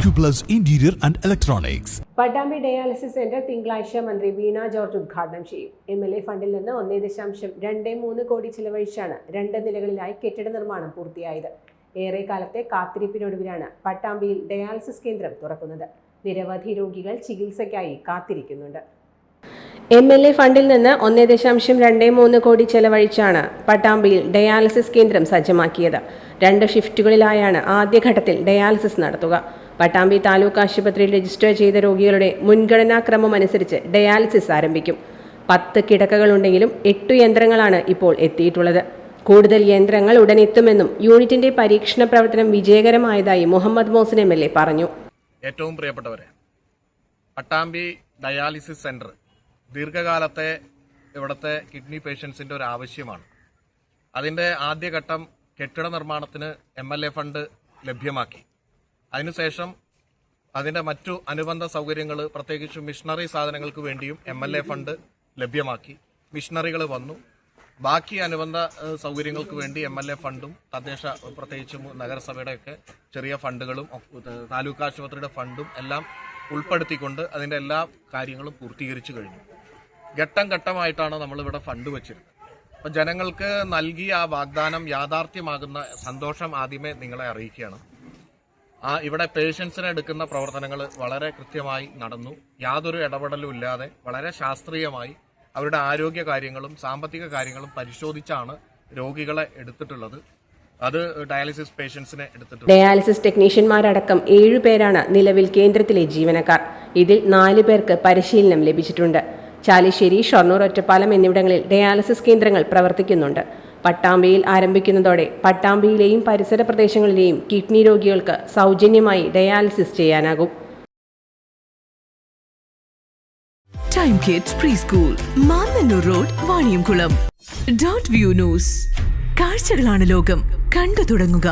Acuplus Interior and Electronics. Pattambi dialysis centre തിങ്കളാഴ്ച മന്ത്രി വീണ George ഉദ്ഘാടനം ചെയ്യും. MLA ഫണ്ടിൽ നിന്ന് 1.23 കോടി ചിലവഴിച്ചാണ് 2 നിലകളിലായി കെട്ടിട നിർമ്മാണം പൂർത്തിയായത്. ഏറെ കാലത്തെ കാത്തിരിപ്പിനൊടുവിലാണ് പട്ടാമ്പിയിൽ ഡയാലിസിസ് കേന്ദ്രം തുറക്കുന്നത്. നിരവധി രോഗികൾ ചികിത്സയ്ക്കായി കാത്തിരിക്കുന്നുണ്ട്. MLA ഫണ്ടിൽ നിന്ന് 1.23 കോടി ചെലവഴിച്ചാണ് പട്ടാമ്പിയിൽ ഡയാലിസിസ് കേന്ദ്രം സജ്ജമാക്കിയത്. 2 ഷിഫ്റ്റുകളിലായാണ് ആദ്യഘട്ടത്തിൽ ഡയാലിസിസ് നടത്തുക. പട്ടാമ്പി താലൂക്ക് ആശുപത്രിയിൽ രജിസ്റ്റർ ചെയ്ത രോഗികളുടെ മുൻഗണനാക്രമം അനുസരിച്ച് ഡയാലിസിസ് ആരംഭിക്കും. 10 കിടക്കകളുണ്ടെങ്കിലും 8 യന്ത്രങ്ങളാണ് ഇപ്പോൾ എത്തിയിട്ടുള്ളത്. കൂടുതൽ യന്ത്രങ്ങൾ ഉടൻ എത്തുമെന്നും യൂണിറ്റിന്റെ പരീക്ഷണ പ്രവർത്തനം വിജയകരമായതായി മുഹമ്മദ് മോസിൻ MLA പറഞ്ഞു. ഏറ്റവും പ്രിയപ്പെട്ടവരെ, പട്ടാമ്പി ഡയാലിസിസ് സെന്റർ ദീർഘകാലത്തെ ഇവിടുത്തെ കിഡ്നി പേഷ്യൻസിന്റെ ഒരു ആവശ്യമാണ്. അതിന്റെ ആദ്യഘട്ടം കെട്ടിട നിർമ്മാണത്തിന് MLA ഫണ്ട് ലഭ്യമാക്കി. അതിനുശേഷം അതിന്റെ മറ്റു അനുബന്ധ സൗകര്യങ്ങൾ, പ്രത്യേകിച്ച് മിഷണറി സാധനങ്ങൾക്ക് വേണ്ടിയും MLA ഫണ്ട് ലഭ്യമാക്കി. മിഷണറികൾ വന്നു. ബാക്കി അനുബന്ധ സൗകര്യങ്ങൾക്ക് വേണ്ടി MLA ഫണ്ടും തദ്ദേശ, പ്രത്യേകിച്ച് നഗരസഭയുടെയൊക്കെ ചെറിയ ഫണ്ടുകളും താലൂക്ക് ആശുപത്രിയുടെ ഫണ്ടും എല്ലാം ഉൾപ്പെടുത്തിക്കൊണ്ട് അതിന്റെ എല്ലാ കാര്യങ്ങളും പൂർത്തീകരിച്ചു കഴിഞ്ഞു. ഘട്ടം ഘട്ടമായിട്ടാണ് നമ്മളിവിടെ ഫണ്ട് വെച്ചിരുന്നത്. അപ്പം ജനങ്ങൾക്ക് നൽകിയ ആ വാഗ്ദാനം യാഥാർത്ഥ്യമാകുന്ന സന്തോഷം ആദ്യമേ നിങ്ങളെ അറിയിക്കുകയാണ്. ഇവിടെ പേഷ്യൻസിനെ എടുക്കുന്ന പ്രവർത്തനങ്ങൾ വളരെ കൃത്യമായി നടന്നു. യാതൊരു ഇടപെടലും ഇല്ലാതെ വളരെ ശാസ്ത്രീയമായി അവരുടെ ആരോഗ്യ കാര്യങ്ങളും സാമ്പത്തിക കാര്യങ്ങളും പരിശോധിച്ചാണ് രോഗികളെ എടുത്തിട്ടുള്ളത്. അത് ഡയാലിസിസ് പേഷ്യൻസിനെ എടുത്തിട്ടുണ്ട്. ഡയാലിസിസ് ടെക്നീഷ്യന്മാരടക്കം 7 പേരാണ് നിലവിൽ കേന്ദ്രത്തിലെ ജീവനക്കാർ. ഇതിൽ 4 പേർക്ക് പരിശീലനം ലഭിച്ചിട്ടുണ്ട്. ചാലിശ്ശേരി, ഷൊർണൂർ, ഒറ്റപ്പാലം എന്നിവിടങ്ങളിൽ ഡയാലിസിസ് കേന്ദ്രങ്ങൾ പ്രവർത്തിക്കുന്നുണ്ട്. പട്ടാമ്പിയിൽ ആരംഭിക്കുന്നതോടെ പട്ടാമ്പിയിലെയും പരിസര പ്രദേശങ്ങളിലെയും കിഡ്നി രോഗികൾക്ക് സൗജന്യമായി ഡയാലിസിസ് ചെയ്യാനാകും. Time kids pre school, Mannannur road, Vaniyamkulam. .View news. കാഴ്ചകളാണ് ലോകം, കണ്ടു തുടങ്ങുക.